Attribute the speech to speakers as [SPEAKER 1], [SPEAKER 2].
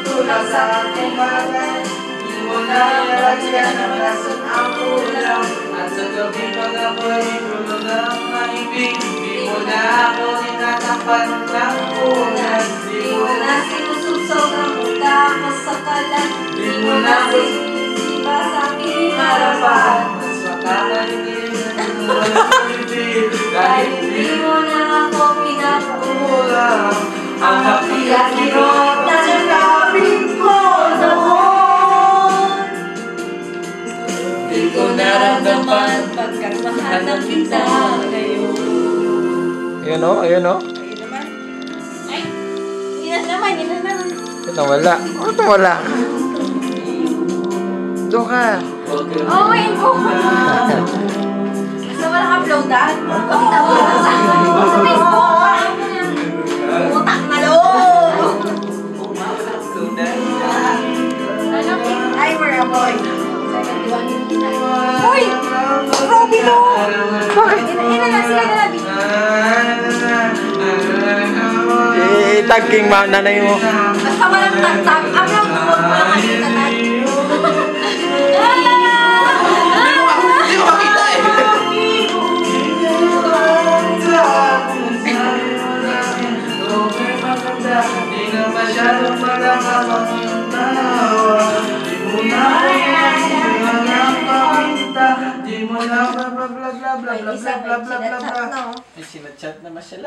[SPEAKER 1] tulad sa ating bayan. Di mo na nalagyan ng lason ang ulam. At sa gabi pag ako'y tulog ang maibig, di mo na ako tinatakpan ng ulan.
[SPEAKER 2] Di mo na sinusubsog ang muda ko sa kalan.
[SPEAKER 1] Di mo na
[SPEAKER 2] sinisiba sa aking
[SPEAKER 1] harapan.
[SPEAKER 2] harapan.
[SPEAKER 1] Mas makakaligid ng walang ibig, kahit
[SPEAKER 2] Di mo na ako
[SPEAKER 1] ulam. Ang hapdi at hirap na sinabing ko noon.
[SPEAKER 2] Di ko naramdaman pagkat mahal na kita ngayon.
[SPEAKER 3] Ayun o, ayun o.
[SPEAKER 2] Ayun naman. Ay, yun naman.
[SPEAKER 3] Ito nawala. Ano nawala? Doon ka.
[SPEAKER 2] Oh, wait po. Basta walang uploadan. Pakita mo na sa Facebook. Utak na loob. Ay, we're a boy. 71. Uy! Grabe no!
[SPEAKER 3] Bakit?
[SPEAKER 2] Ina na, sila na nabi.
[SPEAKER 3] Tagking nanay mo.
[SPEAKER 2] Basta walang tagtag. Upload mo, huwag mo lang makita tag.
[SPEAKER 1] Hindi ko makita eh. Di na masyadong malakapang tawa. Di mo na paminta. Di mo na bla bla bla bla bla bla bla bla bla bla. Sinachat na masya.